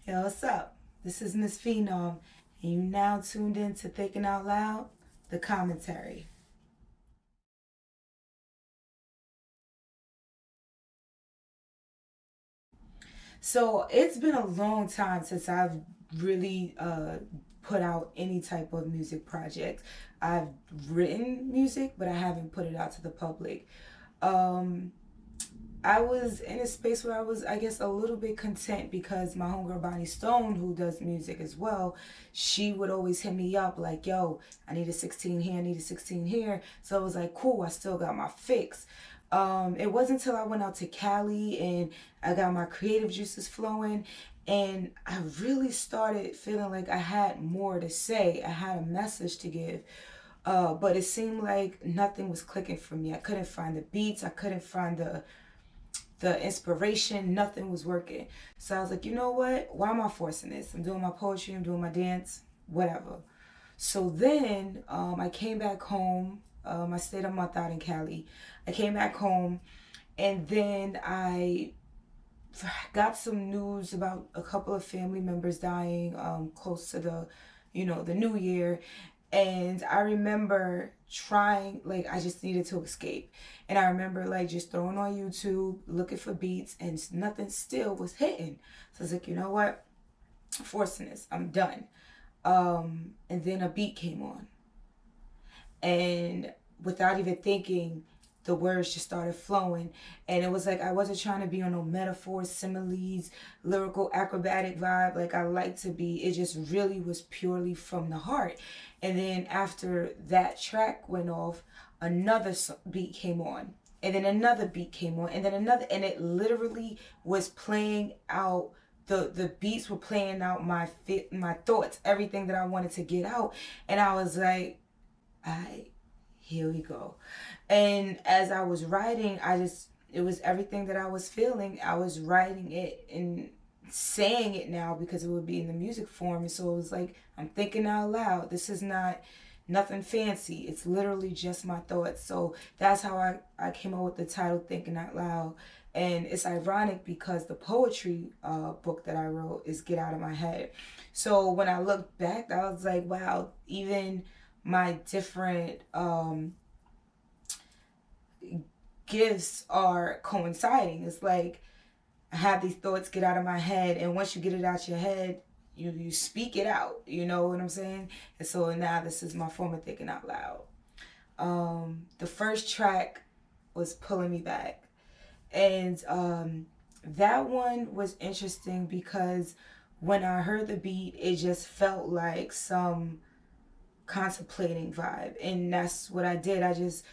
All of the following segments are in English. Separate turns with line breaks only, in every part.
Yo, what's up? This is Miss Phenom, and you now tuned in to Thinking Out Loud, the commentary. So it's been a long time since I've really put out any type of music project. I've written music, but I haven't put it out to the public. Um, I was in a space where I was, I guess, a little bit content because my homegirl Bonnie Stone, who does music as well, she would always hit me up like, yo, I need a 16 here, I need a 16 here. So I was like, cool, I still got my fix. It wasn't until I went out to Cali and I got my creative juices flowing and I really started feeling like I had more to say. I had a message to give. But it seemed like nothing was clicking for me. I couldn't find the beats. I couldn't find the inspiration. Nothing was working. So I was like, you know what? Why am I forcing this? I'm doing my poetry. I'm doing my dance. Whatever. So then I came back home. I stayed a month out in Cali. I came back home, and then I got some news about a couple of family members dying close to the new year. And I remember trying, like, I just needed to escape. And I remember, like, just throwing on YouTube, looking for beats, and nothing still was hitting. So I was like, you know what? I'm forcing this. I'm done. And then a beat came on. And without even thinking, the words just started flowing. And it was like I wasn't trying to be on no metaphors, similes, lyrical acrobatic vibe like I like to be. It just really was purely from the heart. And then after that track went off, another beat came on, and then another beat came on, and then another, and it literally was playing out. The beats were playing out my thoughts, everything that I wanted to get out. And I was like, here we go. And as I was writing, it was everything that I was feeling. I was writing it and saying it now because it would be in the music form. And so it was like, I'm thinking out loud. This is not nothing fancy. It's literally just my thoughts. So that's how I came up with the title, Thinking Out Loud. And it's ironic because the poetry book that I wrote is Get Out of My Head. So when I look back, I was like, wow, even my different gifts are coinciding. It's like I have these thoughts get out of my head, and once you get it out your head, you speak it out. You know what I'm saying? And so now this is my form of thinking out loud. The first track was Pulling Me Back, and that one was interesting because when I heard the beat, it just felt like some contemplating vibe, and that's what I did. I just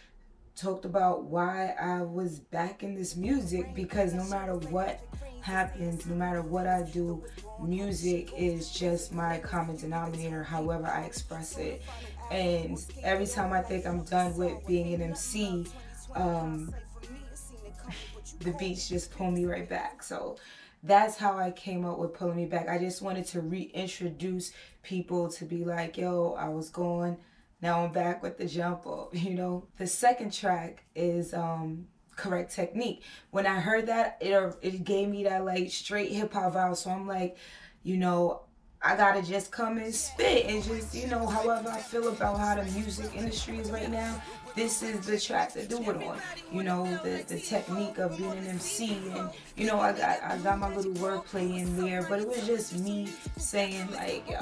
talked about why I was back in this music, because no matter what happens, no matter what I do, music is just my common denominator, however I express it. And every time I think I'm done with being an MC, the beats just pull me right back. So that's how I came up with Pulling Me Back. I just wanted to reintroduce people to be like, yo, I was gone, now I'm back with the jump up, you know. The second track is Correct Technique. When I heard that, it gave me that like straight hip hop vibe. So I'm like, you know, I gotta just come and spit and just, you know, however I feel about how the music industry is right now, this is the track to do it on. You know, the technique of being an MC, and you know, I got my little wordplay in there, but it was just me saying like, yo,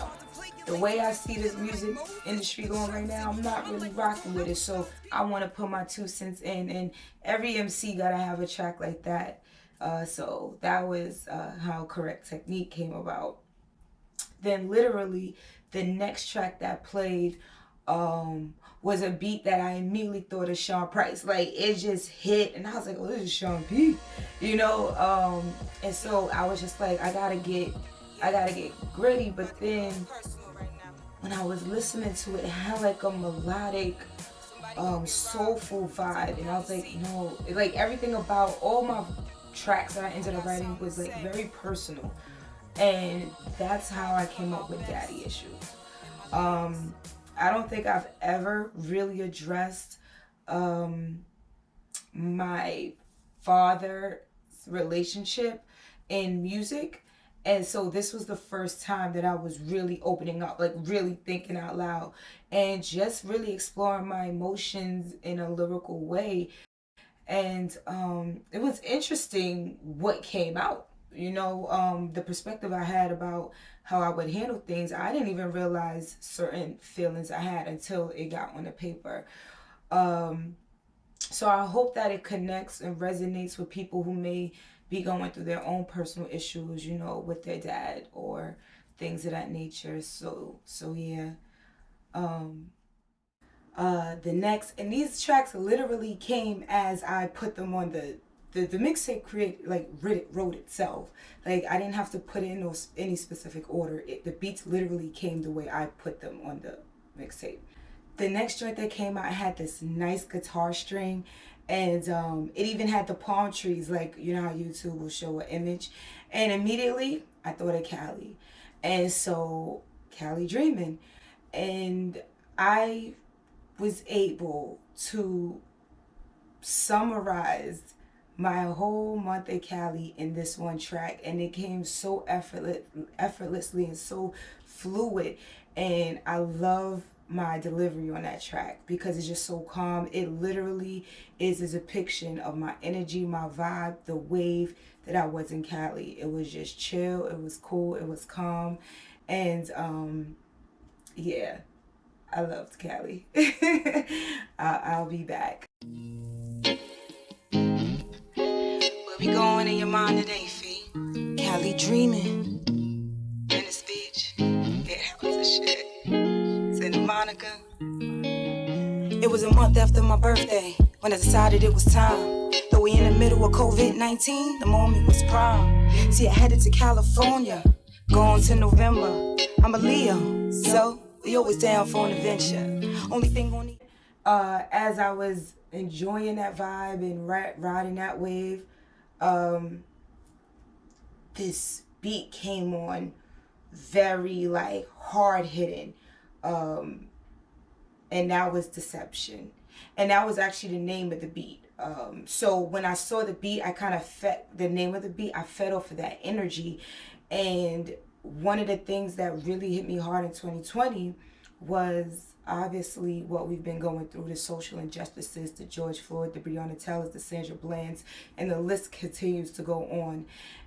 the way I see this music industry going right now, I'm not really rocking with it. So I want to put my 2 cents in, and every MC gotta have a track like that. So that was how Correct Technique came about. Then literally the next track that played was a beat that I immediately thought of Sean Price. Like it just hit, and I was like, oh, this is Sean P, you know. And so I was just like, I gotta get gritty. But then when I was listening to it, it had like a melodic, soulful vibe, and I was like, no, like everything about all my tracks that I ended up writing was like very personal. And that's how I came up with Daddy Issues. I don't think I've ever really addressed my father's relationship in music. And so this was the first time that I was really opening up, like really thinking out loud and just really exploring my emotions in a lyrical way. And it was interesting what came out. The perspective I had about how I would handle things, I didn't even realize certain feelings I had until it got on the paper. Um, so I hope that it connects and resonates with people who may be going through their own personal issues, with their dad or things of that nature. So yeah. Um, the next, and these tracks literally came as I put them on the mixtape wrote itself. Like I didn't have to put in any specific order. The beats literally came the way I put them on the mixtape. The next joint that came out had this nice guitar string, and it even had the palm trees, like how YouTube will show an image, and immediately I thought of Cali, and so Cali Dreamin', and I was able to summarize my whole month at Cali in this one track, and it came so effortlessly and so fluid. And I love my delivery on that track because it's just so calm. It literally is a depiction of my energy, my vibe, the wave that I was in Cali. It was just chill, it was cool, it was calm, and yeah, I loved Cali. I'll be back. Where we going in your mind today, Fee? Cali dreaming. Venice Beach. Yeah, how was the shit? Santa Monica. It was a month after my birthday when I decided it was time. Though we in the middle of COVID-19, the moment was prime. See, I headed to California, going to November. I'm a Leo, so we always down for an adventure. Only thing on the as I was enjoying that vibe and riding that wave, this beat came on very like hard hitting, and that was Deception, and that was actually the name of the beat. So when I saw the beat, I kind of fed the name of the beat. I fed off of that energy, and one of the things that really hit me hard in 2020 was obviously what we've been going through, the social injustices, the George Floyd, the Breonna Tallers, the Sandra Blands, and the list continues to go on.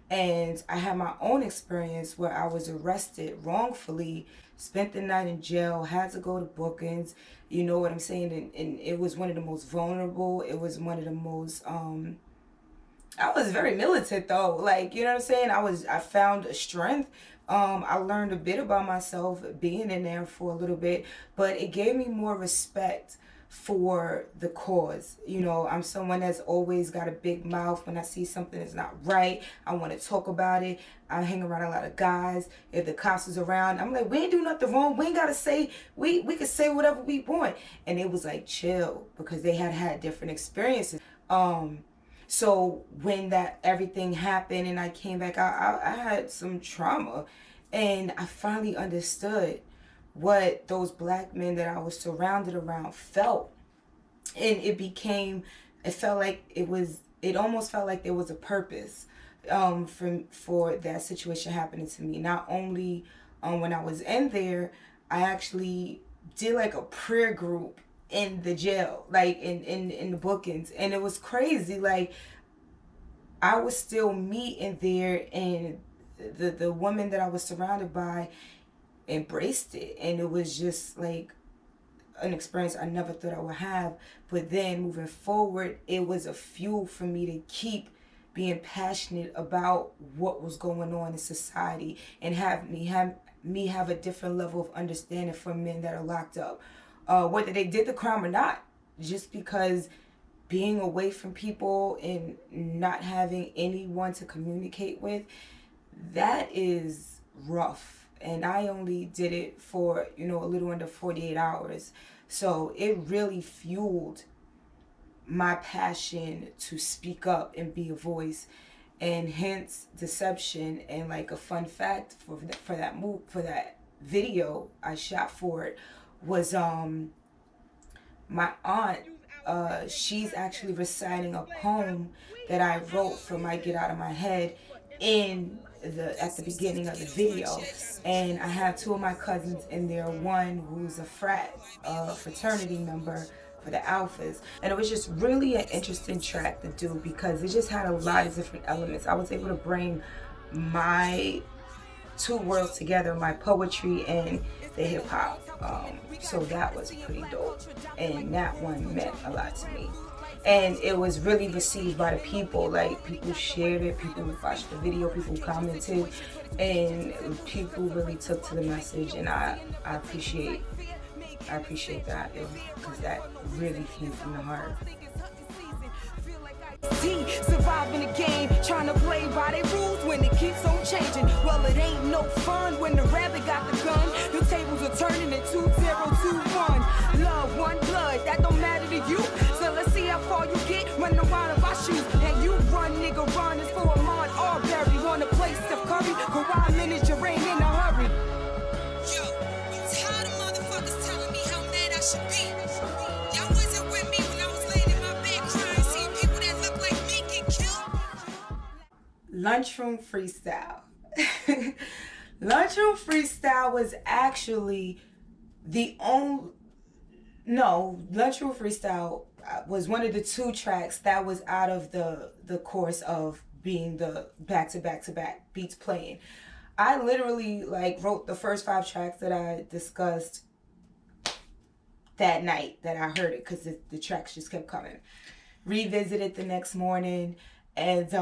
And I had my own experience where I was arrested wrongfully, spent the night in jail, had to go to bookings, you know what I'm saying? And it was one of the most vulnerable, it was one of the most, I was very militant though, like, you know what I'm saying? I found a strength. I learned a bit about myself being in there for a little bit, but it gave me more respect for the cause. I'm someone that's always got a big mouth. When I see something that's not right, I want to talk about it. I hang around a lot of guys. If the cops is around, I'm like, we ain't do nothing wrong. We ain't gotta say, we can say whatever we want. And it was like chill because they had different experiences. So when that everything happened and I came back out, I had some trauma, and I finally understood what those black men that I was surrounded around felt. And it felt like it almost felt like there was a purpose for that situation happening to me. Not only when I was in there, I actually did like a prayer group in the jail, like in the bookings, and it was crazy. Like I was still meeting there, and the woman that I was surrounded by embraced it, and it was just like an experience I never thought I would have. But then moving forward, it was a fuel for me to keep being passionate about what was going on in society and have a different level of understanding for men that are locked up, whether they did the crime or not. Just because being away from people and not having anyone to communicate with, that is rough. And I only did it for, a little under 48 hours. So it really fueled my passion to speak up and be a voice. And hence Deception. And like a fun fact for that video I shot for it was my aunt, she's actually reciting a poem that I wrote for my Get Out of My Head in at the beginning of the video, and I have two of my cousins in there. One who's a fraternity member for the Alphas, and it was just really an interesting track to do because it just had a lot of different elements. I was able to bring my two worlds together, my poetry and the hip hop. So that was pretty dope, and that one meant a lot to me. And it was really received by the people. Like, people shared it, people watched the video, people commented, and people really took to the message. And I appreciate that, because that really came from the heart.
Surviving the game, trying to play by their rules when it keeps on changing. Well, it ain't no fun when the rabbit got the gun. The tables are turning in 2021. Love, one blood, that don't matter to you. So let's see how far you get, run around of our shoes. And you run, nigga, run. It's for a Ahmaud Arbery. Want to play Steph Curry? Kawhi Leonard, you ain't in a hurry.
Yo, I'm tired of motherfuckers telling me how mad I should be. Y'all wasn't with me when I was laying in my bed crying, seeing people that look like me get killed.
Lunchroom Freestyle. Lunchroom Freestyle was actually Lunchroom Freestyle was one of the two tracks that was out of the course of being the back-to-back beats playing. I literally wrote the first 5 tracks that I discussed that night that I heard it, because the tracks just kept coming. Revisited the next morning, and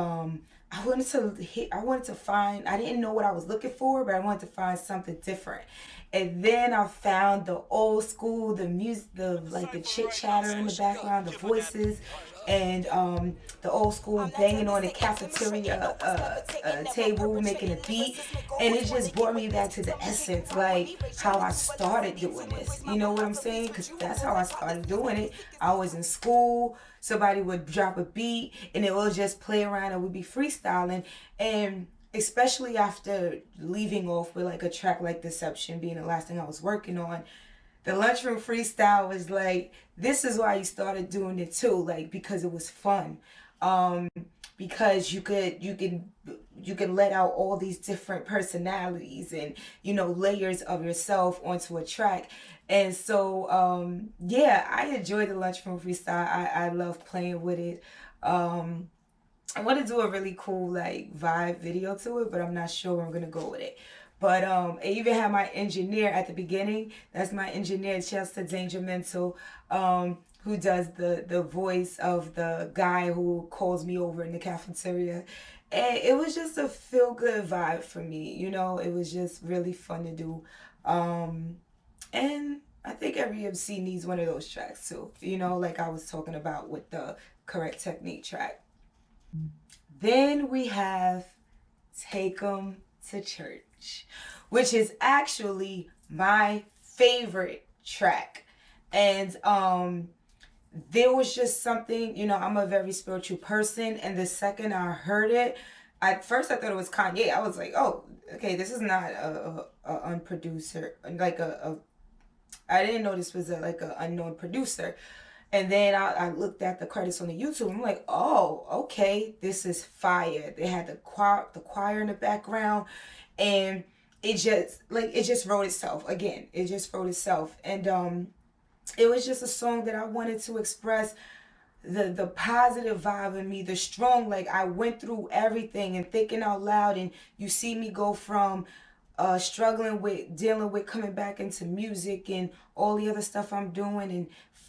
I wanted to find, I didn't know what I was looking for, but I wanted to find something different. And then I found the old school, the music, the chit chatter in the background, the voices, and the old school banging on the cafeteria table, making a beat. And it just brought me back to the essence, like how I started doing this. You know what I'm saying? Because that's how I started doing it. I was in school. Somebody would drop a beat and it would just play around and we'd be freestyling. And especially after leaving off with a track like Deception being the last thing I was working on, the Lunchroom Freestyle was like, this is why you started doing it too, because it was fun. Because you can let out all these different personalities and, layers of yourself onto a track. And so, yeah, I enjoyed the Lunchroom Freestyle. I love playing with it. I want to do a really cool vibe video to it, but I'm not sure where I'm gonna go with it. But I even had my engineer at the beginning. That's my engineer, Chester Danger Mental, who does the voice of the guy who calls me over in the cafeteria. And it was just a feel-good vibe for me. It was just really fun to do. And I think every MC needs one of those tracks too. Like I was talking about with the Correct Technique track. Then we have Take 'Em to Church, which is actually my favorite track. And there was just something, I'm a very spiritual person, and the second I heard it, at first I thought it was Kanye. I was like, oh, okay, this is not a unproducer, I didn't know this was an unknown producer. And then I looked at the credits on the YouTube. I'm like, oh, okay, this is fire. They had the choir in the background, and it just wrote itself. Again, it just wrote itself. And it was just a song that I wanted to express the positive vibe in me, the strong, I went through everything and thinking out loud, and you see me go from struggling with dealing with coming back into music and all the other stuff I'm doing,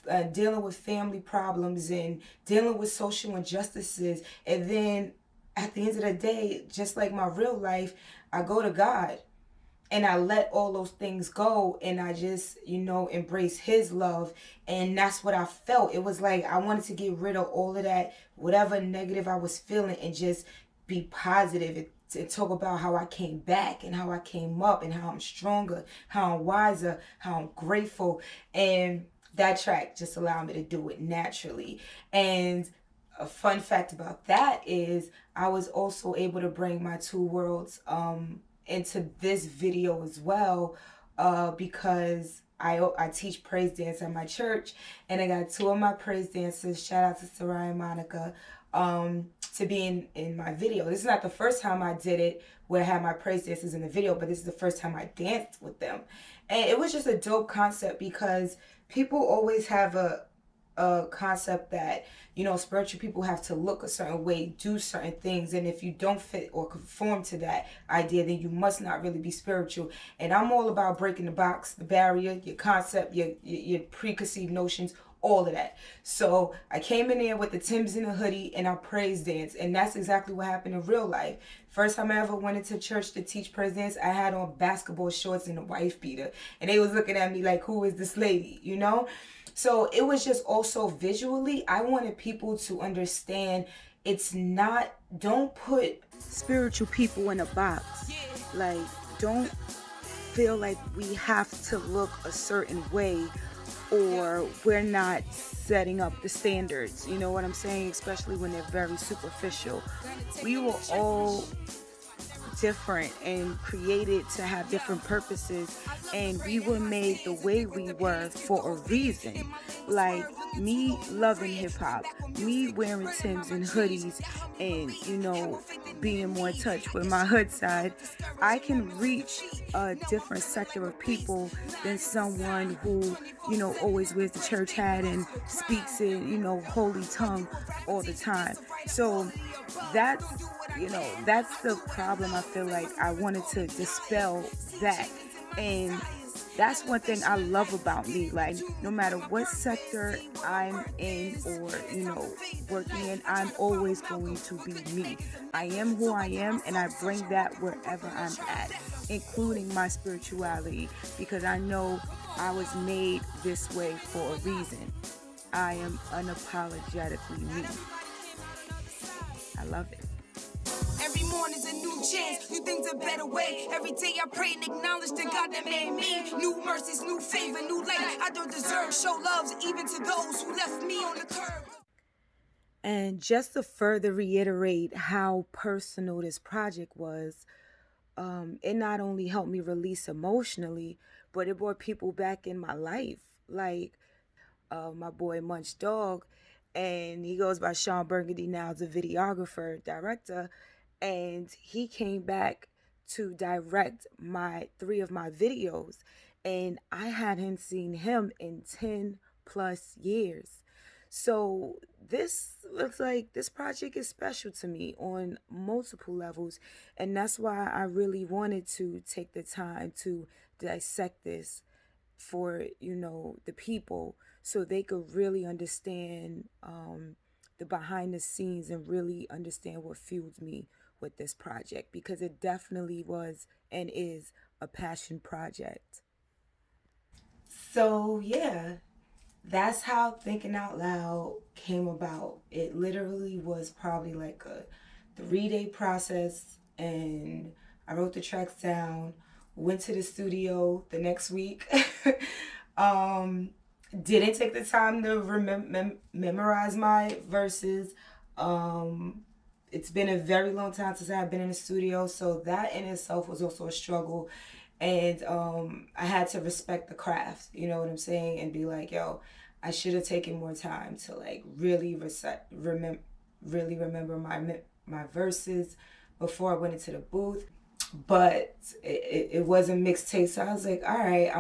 and dealing with family problems and dealing with social injustices. And then at the end of the day, just like my real life, I go to God and I let all those things go, and I just, embrace his love. And that's what I felt. It was like I wanted to get rid of all of that, whatever negative I was feeling, and just be positive and talk about how I came back and how I came up and how I'm stronger, how I'm wiser, how I'm grateful. And that track just allowed me to do it naturally. And a fun fact about that is I was also able to bring my two worlds into this video as well, because I teach praise dance at my church, and I got two of my praise dancers, shout out to Sarai and Monica, to be in my video. This is not the first time I did it, where I had my praise dancers in the video, but this is the first time I danced with them. And it was just a dope concept because people always have a concept that, you know, spiritual people have to look a certain way, do certain things, and if you don't fit or conform to that idea, then you must not really be spiritual. And I'm all about breaking the box, the barrier, your concept, your preconceived notions, all of that. So I came in there with the Timbs and a hoodie and I praise dance, and that's exactly what happened in real life. First time I ever went into church to teach praise dance, I had on basketball shorts and a wife beater, and they was looking at me like, who is this lady, you know? So it was just also visually, I wanted people to understand it's not, don't put
spiritual people in a box. Like, don't feel like we have to look a certain way or we're not setting up the standards. You know what I'm saying? Especially when they're very superficial. We were all different and created to have different purposes, and we were made the way we were for a reason. Like me loving hip-hop, me wearing Timbs and hoodies, and you know, being more in touch with my hood side, I can reach a different sector of people than someone who, you know, always wears the church hat and speaks in, you know, holy tongue all the time. So that's, you know, that's the problem. I feel like I wanted to dispel that. And that's one thing I love about me. Like, no matter what sector I'm in or, you know, working in, I'm always going to be me. I am who I am, and I bring that wherever I'm at, including my spirituality, because I know I was made this way for a reason. I am unapologetically me. I love it.
Every morning's a new chance, new things a better way. Every day I pray and acknowledge the God that made me. New mercies, new favor, new light. I don't deserve, show loves even to those who left me on the curb.
And just to further reiterate how personal this project was, it not only helped me release emotionally, but it brought people back in my life. Like my boy Munch Dog, and he goes by Sean Burgundy now as a videographer, director, and he came back to direct three of my videos, and I hadn't seen him in 10 plus years. So this looks like this project is special to me on multiple levels, and that's why I really wanted to take the time to dissect this for, you know, the people, so they could really understand the behind the scenes and really understand what fueled me with this project, because it definitely was and is a passion project.
So yeah, that's how Thinking Out Loud came about. It literally was probably like a 3-day process, and I wrote the tracks down, went to the studio the next week. Didn't take the time to memorize my verses. It's been a very long time since I've been in the studio, so that in itself was also a struggle. And I had to respect the craft, you know what I'm saying, and be like, yo, I should have taken more time to like really remember my verses before I went into the booth. But it wasn't mixtape, so I was like, all right,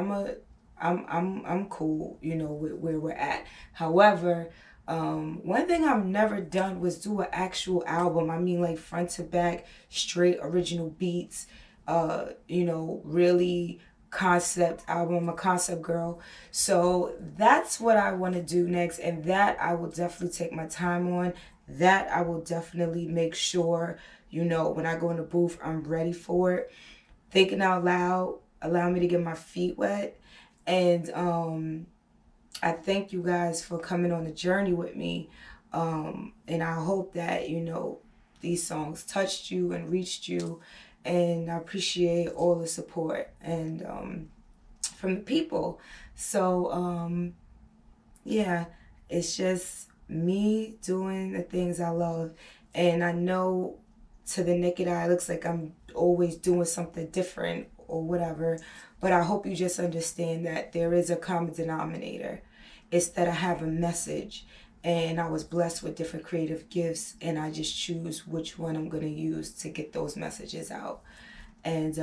I'm cool, you know, with where we're at. However, one thing I've never done was do an actual album. I mean, like front to back, straight original beats, you know, really concept album. I'm a concept girl. So that's what I want to do next, and that I will definitely take my time on. That I will definitely make sure, you know, when I go in the booth, I'm ready for it. Thinking Out Loud, allow me to get my feet wet. And I thank you guys for coming on the journey with me. And I hope that, you know, these songs touched you and reached you. And I appreciate all the support and from the people. So, yeah, it's just me doing the things I love. And I know to the naked eye, it looks like I'm always doing something different or whatever. But I hope you just understand that there is a common denominator. It's that I have a message. and I was blessed with different creative gifts, and I just choose which one I'm gonna use to get those messages out. And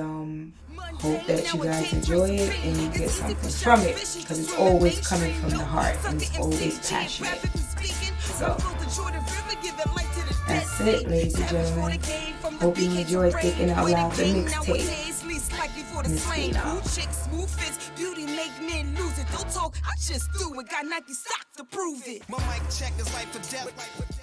hope that you guys enjoy it and you get something from it, because it's always coming from the heart and it's always passionate. So that's it, ladies and gentlemen. Hope you enjoyed Thinking Out Loud, the mixtape.
Beauty make men lose it. Don't talk, I just do it. Got Nike stock to prove it.
My mic check is life or death.